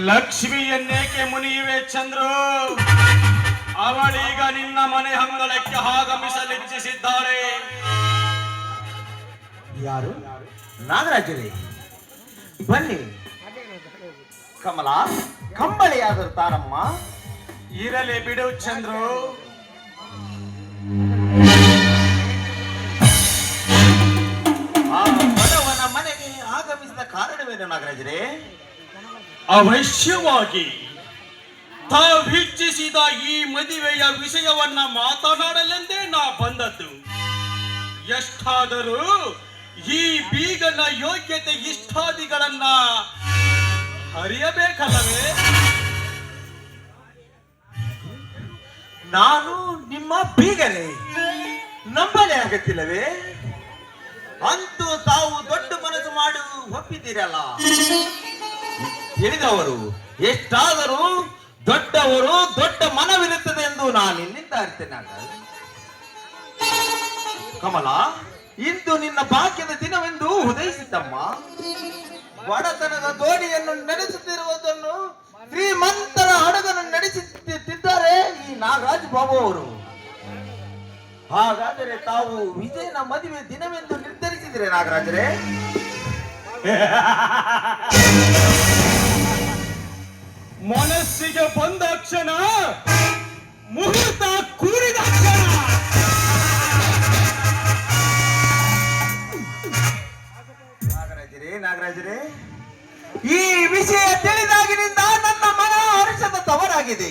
ಲಕ್ಷ್ಮಿಯನ್ನೇಕೆ ಮುನಿಯುವೆ ಚಂದ್ರು? ಅವಳೀಗ ನಿನ್ನ ಮನೆ ಅಂಗಳಕ್ಕೆ ಆಗಮಿಸಲಿಚ್ಛಿಸಿದ್ದಾರೆ. ಯಾರು? ನಾಗರಾಜರೇ, ಬನ್ನಿ. ಕಮಲ, ಕಂಬಳಿಯಾದರು ತಾರಮ್ಮ. ಇರಲಿ ಬಿಡು ಚಂದ್ರು. ಆ ಬಡವನ ಮನೆಗೆ ಆಗಮಿಸಿದ ಕಾರಣವೇನು ನಾಗರಾಜರೇ? ಅವಶ್ಯವಾಗಿ ತಾವಿಚ್ಛಿಸಿದ ಈ ಮದುವೆಯ ವಿಷಯವನ್ನ ಮಾತನಾಡಲೆಂದೇ ನಾ ಬಂದದ್ದು. ಎಷ್ಟಾದರೂ ಈ ಬೀಗನ ಯೋಗ್ಯತೆ ಇಷ್ಟಾದಿಗಳನ್ನ ಅರಿಯಬೇಕಲ್ಲವೇ? ನಾನು ನಿಮ್ಮ ಬೀಗನೇ, ನಂಬಲೇ ಆಗತ್ತಿಲ್ಲವೇ? ಅಂತೂ ತಾವು ದೊಡ್ಡ ಮನಸ್ಸು ಮಾಡಿ ಒಪ್ಪಿದ್ದೀರಲ್ಲ. ತಿಳಿದವರು ಎಷ್ಟಾದರೂ ದೊಡ್ಡವರು ದೊಡ್ಡ ಮನವಿರುತ್ತದೆ ಎಂದು ನಾನು ನಿನ್ನಿಂದ ಅರಿತೇನಾಗ. ಕಮಲ, ಇಂದು ನಿನ್ನ ಭಾಗ್ಯದ ದಿನವೆಂದು ಉದಯಿಸಿದ್ದಮ್ಮ. ಬಡತನದ ದೋಣಿಯನ್ನು ನಡೆಸುತ್ತಿರುವುದನ್ನು ಶ್ರೀಮಂತರ ಹಡಗನ್ನು ನಡೆಸುತ್ತಿದ್ದಾರೆ ಈ ನಾಗರಾಜ್ ಬಾಬು ಅವರು. ಹಾಗಾದರೆ ತಾವು ವಿಜಯನ ಮದುವೆ ದಿನವೆಂದು ನಿರ್ಧರಿಸಿದರೆ ನಾಗರಾಜರೇ? ಮನಸ್ಸಿಗೆ ಬಂದ ಕ್ಷಣ, ಮುಹೂರ್ತ ಕೂಡಿದ ಕ್ಷಣ. ನಾಗರಾಜರೇ, ಈ ವಿಷಯ ತಿಳಿದಾಗಿನಿಂದ ನನ್ನ ಮನ ಹರ್ಷದ ತವರಾಗಿದೆ.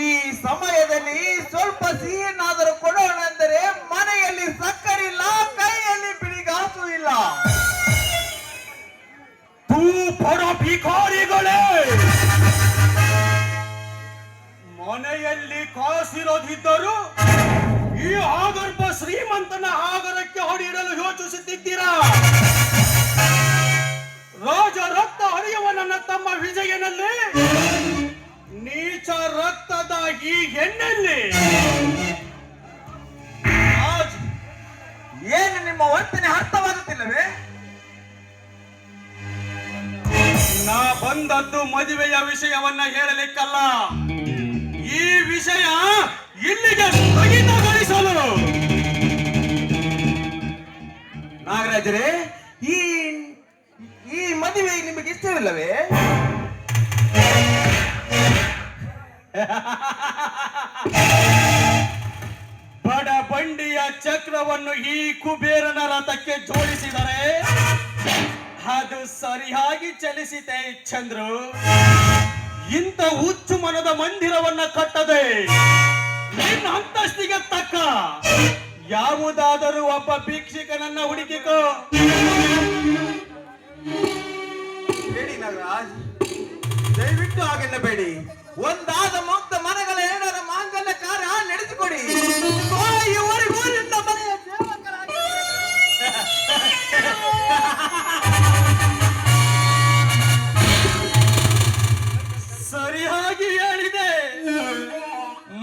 ಈ ಸಮಯದಲ್ಲಿ ಸ್ವಲ್ಪ ಸಿಹಿನಾದರೂ ಕೊಡೋಣ ಅಂದರೆ ಮನೆಯಲ್ಲಿ ಸಕ್ಕರೆ ಇಲ್ಲ, ಕೈಯಲ್ಲಿ ಬಿಳಿಗಾಸು ಇಲ್ಲ. ತೂ ಬಡ ಭಿಕಾರಿಗಳೇ, ಮನೆಯಲ್ಲಿ ಕಾಸಿರೋದಿದ್ದರೂ ಈ ಆಗರ್ಭ ಶ್ರೀಮಂತನ ಆಗರಕ್ಕೆ ಹೊಡೆಯಿಡಲು ಯೋಚಿಸುತ್ತಿದ್ದೀರಾ? ರಾಜ ರಕ್ತ ಹರಿಯುವ ನನ್ನ ತಮ್ಮ ವಿಜಯನಲ್ಲಿ ನೀಚ ರಕ್ತದ ಈ ಹೆಣ್ಣಲ್ಲಿ ಏನು ನಿಮ್ಮ ವರ್ತನೆ ಅರ್ಥವಾಗುತ್ತಿಲ್ಲವೇ? ನಾ ಬಂದದ್ದು ಮದುವೆಯ ವಿಷಯವನ್ನ ಹೇಳಲಿಕ್ಕಲ್ಲ. ಈ ವಿಷಯ ಇಲ್ಲಿಗೆ ಸ್ಥಗಿತಗೊಳಿಸಲು. ನಾಗರಾಜರೇ, ಈ ಮದುವೆ ನಿಮಗೆ ಇಷ್ಟವಿಲ್ಲವೇ? ಬಡ ಬಂಡಿಯ ಚಕ್ರವನ್ನು ಈ ಕುಬೇರನ ರಥಕ್ಕೆ ಜೋಡಿಸಿದರೆ ಅದು ಸರಿಯಾಗಿ ಚಲಿಸಿತೆ ಚಂದ್ರು. ಇಂಥ ಹುಚ್ಚು ಮನದ ಮಂದಿರವನ್ನ ಕಟ್ಟದೆ ನಿನ್ನ ಅಂತಸ್ತಿಗೆ ತಕ್ಕ ಯಾವುದಾದರೂ ಒಬ್ಬ ಭಿಕ್ಷುಕನನ್ನ ಹುಡುಕಿಕೋ. ಬೇಡಿ ನಾಗರಾಜ್, ದಯವಿಟ್ಟು ಹಾಗೆಲ್ಲ ಬೇಡಿ. ಒಂದಾದ ಮುಕ್ತ ಮನೆಗಳ ಏನಾದ ಮಾಂಗಲ್ಯ ಕಾರ್ಯ ನಡೆಸಿಕೊಡಿ. ಇವರಿಗೂ ನಿನ್ನ ಮನೆಯ ಸೇವಕರಾಗಿ ಸರಿಯಾಗಿ ಹೇಳಿದೆ.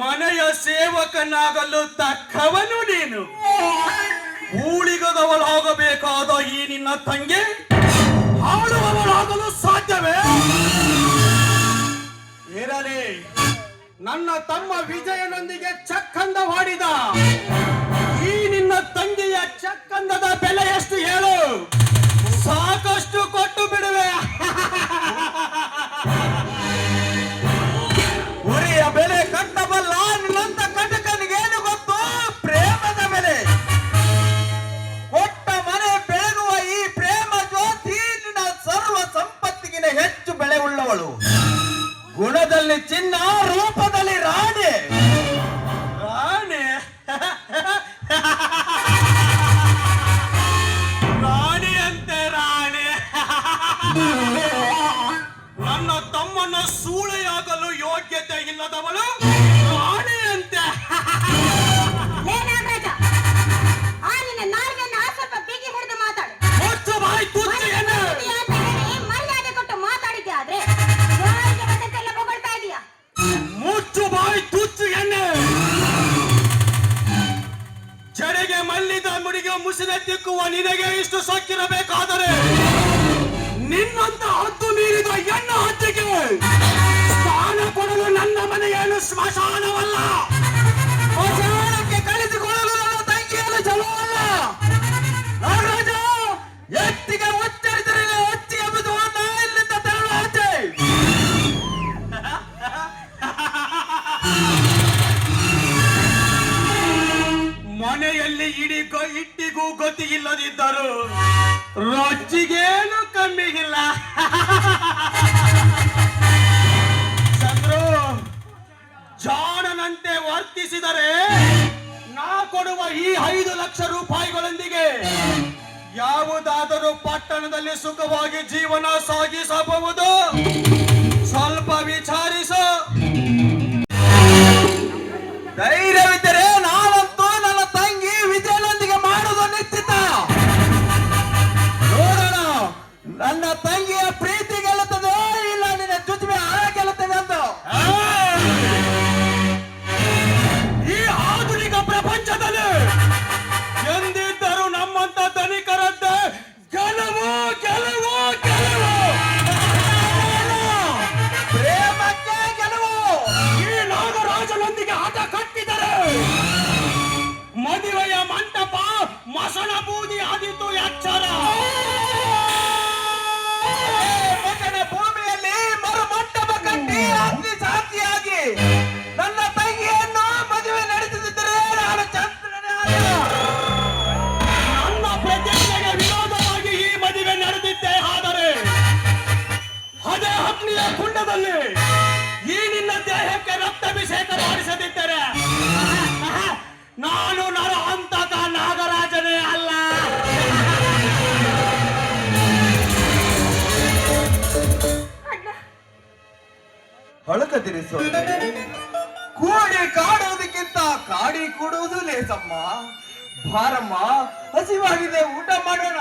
ಮನೆಯ ಸೇವಕನಾಗಲು ತಕ್ಕವನು ನೀನು. ಊಳಿಗದವಳಾಗಬೇಕಾದ ಈ ನಿನ್ನ ತಂಗಿ ಆಳುವವಳಾಗಲು ಸಾಧ್ಯವೇ? ಇರಲಿ, ನನ್ನ ತಮ್ಮ ವಿಜಯನೊಂದಿಗೆ ಚಕ್ಕಂದವಾಡಿದ ಈ ನಿನ್ನ ತಂಗಿಯ ಚಕ್ಕಂದದ ಬೆಲೆ ಎಷ್ಟು ಹೇಳು? ಸಾಕಷ್ಟು ಕೊಟ್ಟು ಬಿಡುವೆ. ಉರಿಯ ಬೆಲೆ ಕಟ್ಟಬಲ್ಲ ನಿನ್ನಂತ ಕಟಕನಿಗೇನು ಗೊತ್ತು? ಪ್ರೇಮದ ಬೆಲೆ. ಕೊಟ್ಟ ಮನೆ ಬೆಳಗುವ ಈ ಪ್ರೇಮ ಜ್ಯೋತಿ ನಿನ್ನ ಸರ್ವ ಸಂಪತ್ತಿಗಿನ ಹೆಚ್ಚು ಬೆಲೆ ಉಳ್ಳವಳು. ಗುಣದಲ್ಲಿ ಚಿನ್ನ, ರೂಪದಲ್ಲಿ ರಾಣಿ. ಮುಡಿಗೆ ಮುಸಿದೆ ತಿಕ್ಕುವ ನಿನಗೆ ಇಷ್ಟು ಸೊಕ್ಕಿರಬೇಕಾದರೆ ನಿನ್ನಂತ ಹದ್ದು ಮೀರಿದ ಎಣ್ಣ ಹತ್ತಿಗೆ ಸ್ಥಾನ ಕೊಡಲು ನನ್ನ ಮನೆಯನ್ನು ಸ್ಮಶಾನವಲ್ಲ, ಸ್ಮಶಾನಕ್ಕೆ ಕಳಿಸಿಕೊಳ್ಳಲು ನನ್ನ ತಂಗಿಯನ್ನು ಜಲವಲ್ಲ. ನಾಗರಾಜ, ಎತ್ತಿಗೆ ಉಚ್ಚರಿಸಿದರೆ ಹಚ್ಚಿ ಎಂಬುದು ಇಲ್ಲಿಂದ ತೆರಳು ಆಚೆ. ಮನೆಯಲ್ಲಿ ಇಟ್ಟಿಗೂ ಗತಿ ಇಲ್ಲದಿದ್ದರು ರೊಚ್ಚಿಗೇನು ಕಮ್ಮಿಗಿಲ್ಲ. ಚಂದ್ರು, ಜಾಣನಂತೆ ವರ್ತಿಸಿದರೆ ನಾ ಕೊಡುವ ಈ 5 ಲಕ್ಷ ರೂಪಾಯಿಗಳೊಂದಿಗೆ ಯಾವುದಾದರೂ ಪಟ್ಟಣದಲ್ಲಿ ಸುಖವಾಗಿ ಜೀವನ ಸಾಗಿಸಬಹುದು. ಸ್ವಲ್ಪ ವಿಚಾರಿಸು. ಧೈರ್ಯವಿದ್ದರೆ ನಾನಂತೂ ನನ್ನ ತಂಗಿ ವಿಜಯನೊಂದಿಗೆ ಮಾಡುವುದು ನಿಶ್ಚಿತ. ನೋಡೋಣ ನನ್ನ ತಂಗಿಯ ಪ್ರೀತಿ ಗೆಲ್ಲುತ್ತದೆ ಇಲ್ಲ ನಿನ್ನ ಚುಚ್ಚುಮೆ ಹಣ ಗೆಲ್ಲುತ್ತದೆ ಅಂತ. ಈ ಆಧುನಿಕ ಪ್ರಪಂಚದಲ್ಲಿ ಎಂದಿದ್ದರೂ ನಮ್ಮಂತ ಧನಿಕರದ್ದೇ ಗೆಲುವು ಗೆಲುವು ಗೆಲುವು. ಪ್ರೇಮಕ್ಕೆ ಗೆಲುವು. ಈ ನಾಗರಾಜನೊಂದಿಗೆ ಆಟ ಕಟ್ಟಿದರೆ ಮದುವೆಯ ಮಂಟಪ ಮಸಣ ಬೂದಿ ಆದಿತ್ತು ಎಚ್ಚರ. ಮಗನ ಭೂಮಿಯಲ್ಲಿ ಮರು ಮಂಟಪ ಕಟ್ಟಿ ಅಗ್ನಿ ಸಾಕ್ಷಿಯಾಗಿ ನನ್ನ ತಂಗಿಯನ್ನು ಮದುವೆ ನಡೆಸುತ್ತಿದ್ದರೆ ನಾನು ಚಂದ್ರನೇ ಅಲ್ಲ. ನನ್ನ ಪ್ರತಿಜ್ಞೆಗೆ ವಿರೋಧವಾಗಿ ಈ ಮದುವೆ ನಡೆದಿದ್ದೆ. ಆದರೆ ಅದೇ ಅಗ್ನಿಯ ಕುಂಡದಲ್ಲಿ ಈ ನಿನ್ನ ದೇಹಕ್ಕೆ ರಕ್ತಾಭಿಷೇಕ ಮಾಡಿಸದಿದ್ದರೆ ನಾನು ನರ ಹಂತಕ ನಾಗರಾಜನೇ ಅಲ್ಲ. ಹೊಳಕದಿರಿ ಸೋದರಿ, ಕೂಡಿ ಕಾಡುವುದಕ್ಕಿಂತ ಕಾಡಿ ಕೂಡುವುದು ಲೇಸಮ್ಮ. ಬಾರಮ್ಮ, ಹಸಿವಾಗಿದೆ, ಊಟ ಮಾಡೋಣ.